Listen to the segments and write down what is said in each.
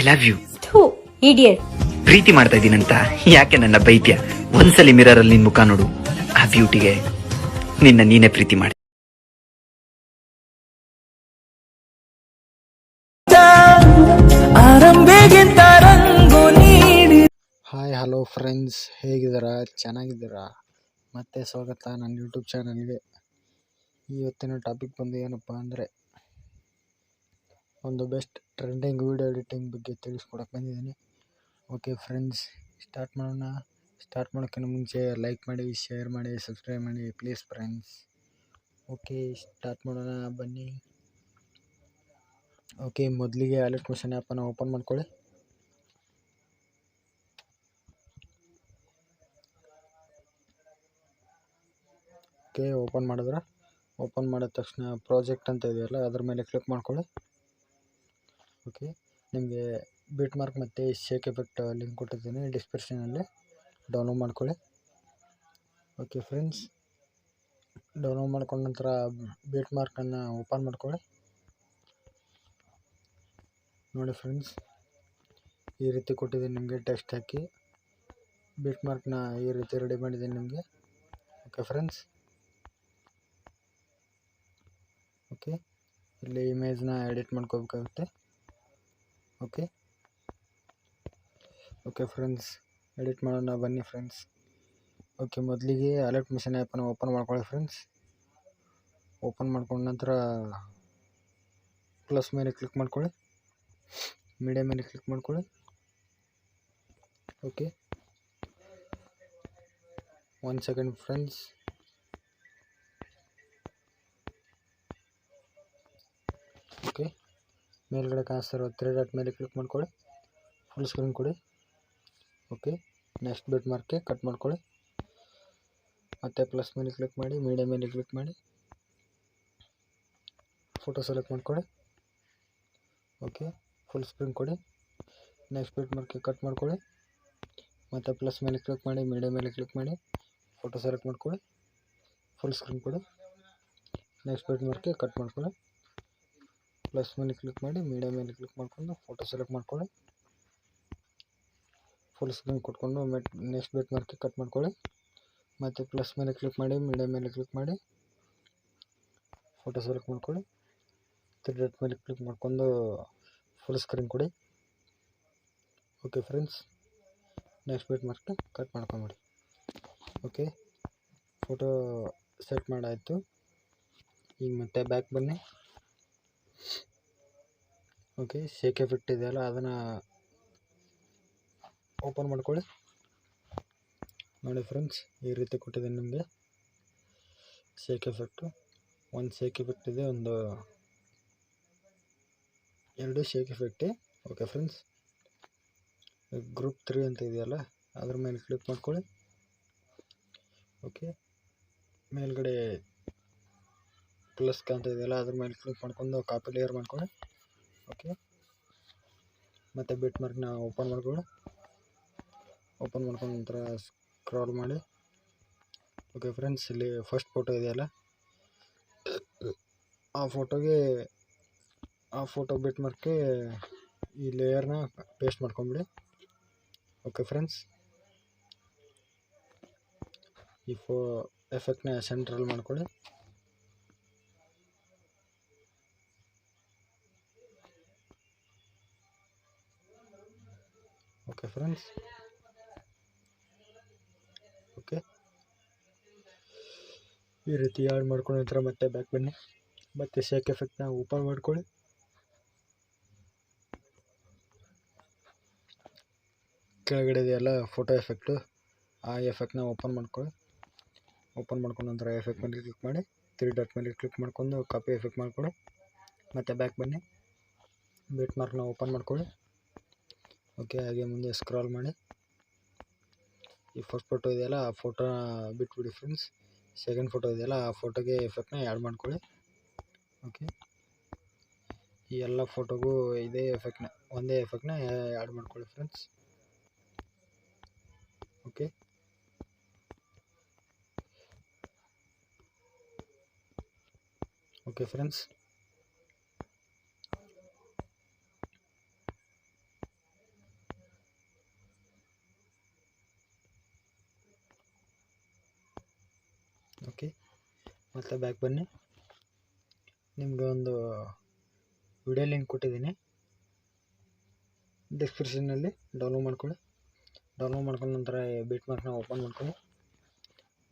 Love you. ಥು idiot. ಪ್ರೀತಿ ಮಾಡ್ತಾ ಇದೀನಂತ ಯಾಕೆ ನನ್ನ ಬೈದ್ಯ? ಒಂದ್ಸಲಿ ಮಿರರ್ ಅಲ್ಲಿ ನಿನ್ ಮುಖ ನೋಡು. ಆ ಬ್ಯೂಟಿಗೆ ನಿನ್ನ ನೀನೇ ಪ್ರೀತಿ ಮಾಡಿ. ಹಾಯ್ ಹಲೋ ಫ್ರೆಂಡ್ಸ್, ಹೇಗಿದ್ದೀರಾ? ಚೆನ್ನಾಗಿದ್ದೀರಾ? ಮತ್ತೆ ಸ್ವಾಗತ ನನ್ನ ಯೂಟ್ಯೂಬ್ ಚಾನಲ್ಗೆ. ಇವತ್ತಿನ ಟಾಪಿಕ್ ಬಂದು ಏನಪ್ಪ ಅಂದರೆ, ಒಂದು ಬೆಸ್ಟ್ ಟ್ರೆಂಡಿಂಗ್ ವಿಡಿಯೋ ಎಡಿಟಿಂಗ್ ಬಗ್ಗೆ ತಿಳಿಸ್ಕೊಡಕ್ಕೆ ಬಂದಿದ್ದೀನಿ. ಓಕೆ ಫ್ರೆಂಡ್ಸ್, ಸ್ಟಾರ್ಟ್ ಮಾಡೋಣ. ಸ್ಟಾರ್ಟ್ ಮಾಡೋಕ್ಕಿಂತ ಮುಂಚೆ ಲೈಕ್ ಮಾಡಿ, ಶೇರ್ ಮಾಡಿ, ಸಬ್ಸ್ಕ್ರೈಬ್ ಮಾಡಿ ಪ್ಲೀಸ್ ಫ್ರೆಂಡ್ಸ್. ಓಕೆ, ಸ್ಟಾರ್ಟ್ ಮಾಡೋಣ ಬನ್ನಿ. ಓಕೆ, ಮೊದಲಿಗೆ ಅಲರ್ಟ್ ಮಿಷನ್ ಆ್ಯಪನ್ನು ಓಪನ್ ಮಾಡ್ಕೊಳ್ಳಿ. ಓಕೆ, ಓಪನ್ ಮಾಡಿದ ತಕ್ಷಣ ಪ್ರಾಜೆಕ್ಟ್ ಅಂತ ಇದೆಯಲ್ಲ, ಅದ್ರ ಮೇಲೆ ಕ್ಲಿಕ್ ಮಾಡ್ಕೊಳ್ಳಿ. ಓಕೆ, ನಿಮಗೆ ಬಿಟ್ ಮಾರ್ಕ್ ಮತ್ತು ಶೇಕ್ ಎಫೆಕ್ಟ್ ಲಿಂಕ್ ಕೊಟ್ಟಿದ್ದೀನಿ ಡಿಸ್ಕ್ರಿಪ್ಷನಲ್ಲಿ, ಡೌನ್ಲೋಡ್ ಮಾಡ್ಕೊಳ್ಳಿ. ಓಕೆ ಫ್ರೆಂಡ್ಸ್, ಡೌನ್ಲೋಡ್ ಮಾಡ್ಕೊಂಡ ನಂತರ ಬಿಟ್ ಮಾರ್ಕನ್ನು ಓಪನ್ ಮಾಡ್ಕೊಳ್ಳಿ. ನೋಡಿ ಫ್ರೆಂಡ್ಸ್, ಈ ರೀತಿ ಕೊಟ್ಟಿದ್ದೀನಿ ನಿಮಗೆ. ಟೆಕ್ಸ್ಟ್ ಹಾಕಿ ಬಿಟ್ ಮಾರ್ಕ್ನ ಈ ರೀತಿ ರೆಡಿ ಮಾಡಿದ್ದೀನಿ ನಿಮಗೆ. ಓಕೆ ಫ್ರೆಂಡ್ಸ್, ಓಕೆ, ಇಲ್ಲಿ ಇಮೇಜ್ನ ಎಡಿಟ್ ಮಾಡ್ಕೋಬೇಕಾಗುತ್ತೆ. ಓಕೆ ಫ್ರೆಂಡ್ಸ್, ಎಡಿಟ್ ಮಾಡೋಣ ಬನ್ನಿ ಫ್ರೆಂಡ್ಸ್. ಓಕೆ, ಮೊದಲಿಗೆ ಅಲರ್ಟ್ ಮಿಷನ್ ಆ್ಯಪನ್ನು ಓಪನ್ ಮಾಡ್ಕೊಳ್ಳಿ ಫ್ರೆಂಡ್ಸ್. ಓಪನ್ ಮಾಡ್ಕೊಂಡ ನಂತರ ಪ್ಲಸ್ ಮೇಲೆ ಕ್ಲಿಕ್ ಮಾಡ್ಕೊಳ್ಳಿ, ಮೀಡಿಯಾ ಮೇಲೆ ಕ್ಲಿಕ್ ಮಾಡ್ಕೊಳ್ಳಿ. Okay, 1 second friends. ಓಕೆ, ಮೇಲ್ಗಡೆ ಕಾಣಿಸ್ತಿರೋ 3 ಡಾಟ್ ಮೇಲೆ ಕ್ಲಿಕ್ ಮಾಡ್ಕೊಳ್ಳಿ, ಫುಲ್ ಸ್ಕ್ರೀನ್ ಕೊಡಿ. ಓಕೆ, ನೆಕ್ಸ್ಟ್ ಬಿಟ್ ಮಾರ್ಕ್ಗೆ ಕಟ್ ಮಾಡ್ಕೊಳ್ಳಿ. ಮತ್ತೆ ಪ್ಲಸ್ ಮೇಲೆ ಕ್ಲಿಕ್ ಮಾಡಿ, ಮೀಡಿಯಾ ಮೇಲೆ ಕ್ಲಿಕ್ ಮಾಡಿ, ಫೋಟೋ ಸೆಲೆಕ್ಟ್ ಮಾಡ್ಕೊಳ್ಳಿ. ಓಕೆ, ಫುಲ್ ಸ್ಕ್ರೀನ್ ಕೊಡಿ. ನೆಕ್ಸ್ಟ್ ಬಿಟ್ ಮಾರ್ಕ್ಗೆ ಕಟ್ ಮಾಡ್ಕೊಳ್ಳಿ. ಮತ್ತು ಪ್ಲಸ್ ಮೇಲೆ ಕ್ಲಿಕ್ ಮಾಡಿ, ಮೀಡಿಯಾ ಮೇಲೆ ಕ್ಲಿಕ್ ಮಾಡಿ, ಫೋಟೋ ಸೆಲೆಕ್ಟ್ ಮಾಡ್ಕೊಳ್ಳಿ, ಫುಲ್ ಸ್ಕ್ರೀನ್ ಕೊಡಿ. ನೆಕ್ಸ್ಟ್ ಬಿಟ್ ಮಾರ್ಕ್ಗೆ ಕಟ್ ಮಾಡ್ಕೊಳ್ಳಿ. ಪ್ಲಸ್ ಮೇಲೆ ಕ್ಲಿಕ್ ಮಾಡಿ, ಮೀಡಿಯಾ ಮೇಲೆ ಕ್ಲಿಕ್ ಮಾಡಿಕೊಂಡು ಫೋಟೋ ಸೆಲೆಕ್ಟ್ ಮಾಡ್ಕೊಳ್ಳಿ, ಫುಲ್ ಸ್ಕ್ರೀನ್ ಕೊಟ್ಕೊಂಡು ನೆಕ್ಸ್ಟ್ ಬಿಟ್ ಮಾರ್ಕ್ಗೆ ಕಟ್ ಮಾಡ್ಕೊಳ್ಳಿ. ಮತ್ತು ಪ್ಲಸ್ ಮೇಲೆ ಕ್ಲಿಕ್ ಮಾಡಿ, ಮೀಡಿಯಾ ಮೇಲೆ ಕ್ಲಿಕ್ ಮಾಡಿ, ಫೋಟೋ ಸೆಲೆಕ್ಟ್ ಮಾಡ್ಕೊಳ್ಳಿ, 3 ಡಾಟ್ ಮೇಲೆ ಕ್ಲಿಕ್ ಮಾಡ್ಕೊಂಡು ಫುಲ್ ಸ್ಕ್ರೀನ್ ಕೊಡಿ. ಓಕೆ ಫ್ರೆಂಡ್ಸ್, ನೆಕ್ಸ್ಟ್ ಬಿಟ್ ಮಾರ್ಕ್ಗೆ ಕಟ್ ಮಾಡ್ಕೊಂಬಿಡಿ. ಓಕೆ, ಫೋಟೋ ಸೆಟ್ ಮಾಡಾಯಿತು. ಈಗ ಮತ್ತೆ ಬ್ಯಾಕ್ ಬನ್ನಿ. ಓಕೆ, ಶೇಕ್ ಎಫೆಕ್ಟ್ ಇದೆಯಲ್ಲ, ಅದನ್ನು ಓಪನ್ ಮಾಡ್ಕೊಳ್ಳಿ. ನೋಡಿ ಫ್ರೆಂಡ್ಸ್, ಈ ರೀತಿ ಕೊಟ್ಟಿದ್ದೀನಿ ನಿಮಗೆ ಶೇಕ್ ಎಫೆಕ್ಟು. ಒಂದು ಶೇಕ್ ಎಫೆಕ್ಟ್ ಇದೆ, ಒಂದು 2 ಶೇಕ್ ಎಫೆಕ್ಟೇ. ಓಕೆ ಫ್ರೆಂಡ್ಸ್, ಗ್ರೂಪ್ 3 ಅಂತ ಇದೆಯಲ್ಲ, ಅದ್ರ ಮೇಲೆ ಕ್ಲಿಕ್ ಮಾಡ್ಕೊಳ್ಳಿ. ಓಕೆ, ಮೇಲ್ಗಡೆ ಪ್ಲಸ್ ಕಾಣ್ತಾ ಇದೆಯಲ್ಲ, ಅದ್ರ ಮೇಲೆ ಕ್ಲಿಕ್ ಮಾಡ್ಕೊಂಡು ಕಾಪಿ ಲೇಯರ್ ಮಾಡ್ಕೊಳ್ಳಿ. ಓಕೆ, ಮತ್ತು ಬಿಟ್ ಮಾರ್ಕ್ನ ಓಪನ್ ಮಾಡ್ಕೊಳ್ಳಿ. ಓಪನ್ ಮಾಡ್ಕೊಂಡ ನಂತರ ಸ್ಕ್ರಾಲ್ ಮಾಡಿ. ಓಕೆ ಫ್ರೆಂಡ್ಸ್, ಇಲ್ಲಿ ಫಸ್ಟ್ ಫೋಟೋ ಇದೆಯಲ್ಲ, ಆ ಫೋಟೋ ಬಿಟ್ ಮಾರ್ಕ್ಗೆ ಈ ಲೇಯರ್ನ ಪೇಸ್ಟ್ ಮಾಡ್ಕೊಂಬಿಡಿ. ಓಕೆ ಫ್ರೆಂಡ್ಸ್, ಈ ಎಫೆಕ್ಟ್ನ ಸೆಂಟ್ರಲ್ಲಿ ಮಾಡ್ಕೊಳ್ಳಿ. ಓಕೆ ಫ್ರೆಂಡ್ಸ್, ಓಕೆ, ಈ ರೀತಿ ಆ್ಯಡ್ ಮಾಡ್ಕೊಂಡ ನಂತರ ಮತ್ತೆ ಬ್ಯಾಕ್ ಬನ್ನಿ. ಮತ್ತು ಶೇಕ್ ಎಫೆಕ್ಟ್ನ ಓಪನ್ ಮಾಡ್ಕೊಳ್ಳಿ. ಕೆಳಗಡೆ ಇದೆಯಲ್ಲ ಫೋಟೋ ಎಫೆಕ್ಟು, ಆ ಎಫೆಕ್ಟ್ನ ಓಪನ್ ಮಾಡ್ಕೊಳ್ಳಿ. ಓಪನ್ ಮಾಡ್ಕೊಂಡ ನಂತರ ಎಫೆಕ್ಟ್ ಮೇಲೆ ಕ್ಲಿಕ್ ಮಾಡಿ, 3 ಡಾಟ್ ಮೇಲೆ ಕ್ಲಿಕ್ ಮಾಡ್ಕೊಂಡು ಕಾಪಿ ಎಫೆಕ್ಟ್ ಮಾಡ್ಕೊಳ್ಳಿ. ಮತ್ತು ಬ್ಯಾಕ್ ಬನ್ನಿ, ಬಿಟ್ ಮಾರ್ಕ್ನ ಓಪನ್ ಮಾಡ್ಕೊಳ್ಳಿ. ಓಕೆ, ಹಾಗೆ ಮುಂದೆ ಸ್ಕ್ರಾಲ್ ಮಾಡಿ. ಈ ಫಸ್ಟ್ ಫೋಟೋ ಇದೆಯಲ್ಲ, ಆ ಫೋಟೋನ ಬಿಟ್ಬಿಡಿ ಫ್ರೆಂಡ್ಸ್. ಸೆಕೆಂಡ್ ಫೋಟೋ ಇದೆಯಲ್ಲ, ಆ ಫೋಟೋಗೆ ಎಫೆಕ್ಟ್ನ ಆ್ಯಡ್ ಮಾಡ್ಕೊಳ್ಳಿ. ಓಕೆ, ಈ ಎಲ್ಲ ಫೋಟೋಗೂ ಒಂದೇ ಎಫೆಕ್ಟ್ನ ಆ್ಯಡ್ ಮಾಡ್ಕೊಳ್ಳಿ ಫ್ರೆಂಡ್ಸ್. ಓಕೆ, ಫ್ರೆಂಡ್ಸ್, ಮತ್ತು ಬ್ಯಾಕ್ ಬನ್ನಿ. ನಿಮಗೆ ಒಂದು ವಿಡಿಯೋ ಲಿಂಕ್ ಕೊಟ್ಟಿದ್ದೀನಿ, ಡಿಸ್ಕ್ರಿಪ್ಷನ್ನಲ್ಲಿ ಡೌನ್ಲೋಡ್ ಮಾಡ್ಕೊಳ್ಳಿ. ಡೌನ್ಲೋಡ್ ಮಾಡ್ಕೊಂಡ ನಂತರ ಬಿಟ್ ಮಾರ್ಕ್ನ ಓಪನ್ ಮಾಡ್ಕೊಳ್ಳಿ.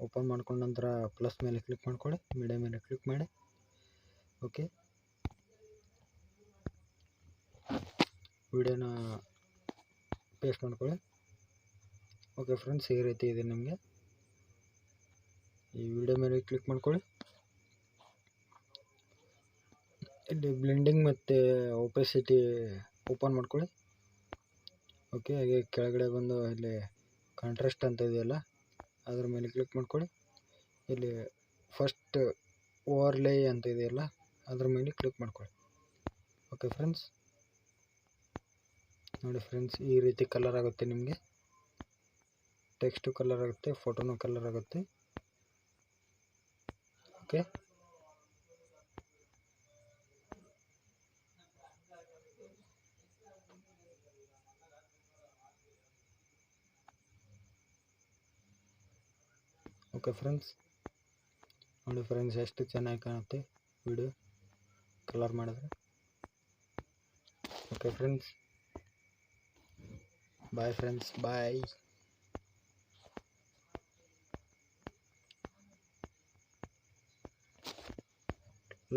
ಓಪನ್ ಮಾಡ್ಕೊಂಡ ನಂತರ ಪ್ಲಸ್ ಮೇಲೆ ಕ್ಲಿಕ್ ಮಾಡ್ಕೊಳ್ಳಿ, ಮೀಡಿಯಾ ಮೇಲೆ ಕ್ಲಿಕ್ ಮಾಡಿ. ಓಕೆ, ವಿಡಿಯೋನ ಪೇಸ್ಟ್ ಮಾಡ್ಕೊಳ್ಳಿ. ಓಕೆ ಫ್ರೆಂಡ್ಸ್, ಈ ರೀತಿ ಇದೆ ನಿಮಗೆ. ಈ ವಿಡಿಯೋ ಮೇಲೆ ಕ್ಲಿಕ್ ಮಾಡ್ಕೊಳ್ಳಿ. ಇಲ್ಲಿ ಬ್ಲೆಂಡಿಂಗ್ ಮತ್ತು ಒಪೆಸಿಟಿ ಓಪನ್ ಮಾಡ್ಕೊಳ್ಳಿ. ಓಕೆ, ಹಾಗೆ ಕೆಳಗಡೆ ಬಂದು ಇಲ್ಲಿ ಕಾಂಟ್ರಾಸ್ಟ್ ಅಂತ ಇದೆಯಲ್ಲ, ಅದ್ರ ಮೇಲೆ ಕ್ಲಿಕ್ ಮಾಡ್ಕೊಳ್ಳಿ. ಇಲ್ಲಿ ಫಸ್ಟ್ ಓವರ್ಲೇ ಅಂತ ಇದೆಯಲ್ಲ, ಅದ್ರ ಮೇಲೆ ಕ್ಲಿಕ್ ಮಾಡ್ಕೊಳ್ಳಿ. ಓಕೆ ಫ್ರೆಂಡ್ಸ್, ನೋಡಿ ಫ್ರೆಂಡ್ಸ್, ಈ ರೀತಿ ಕಲರ್ ಆಗುತ್ತೆ. ನಿಮಗೆ ಟೆಕ್ಸ್ಟು ಕಲರ್ ಆಗುತ್ತೆ, ಫೋಟೋನು ಕಲರ್ ಆಗುತ್ತೆ. ಓಕೆ, ಓಕೆ ಫ್ರೆಂಡ್ಸ್, ನೋಡಿ ಫ್ರೆಂಡ್ಸ್, ಎಷ್ಟು ಚೆನ್ನಾಗಿ ಕಾಣುತ್ತೆ ವಿಡಿಯೋ ಕಲರ್ ಮಾಡಿದ್ರೆ. Okay friends, bye friends, bye.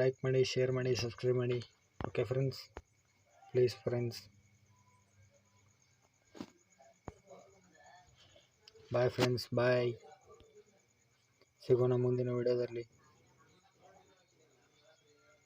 Like ಮಾಡಿ, ಶೇರ್ ಮಾಡಿ, ಸಬ್ಸ್ಕ್ರೈಬ್ ಮಾಡಿ. Okay friends, please friends, bye friends, bye. ಸಿಗೋಣ ಮುಂದಿನ ವಿಡಿಯೋದಲ್ಲಿ.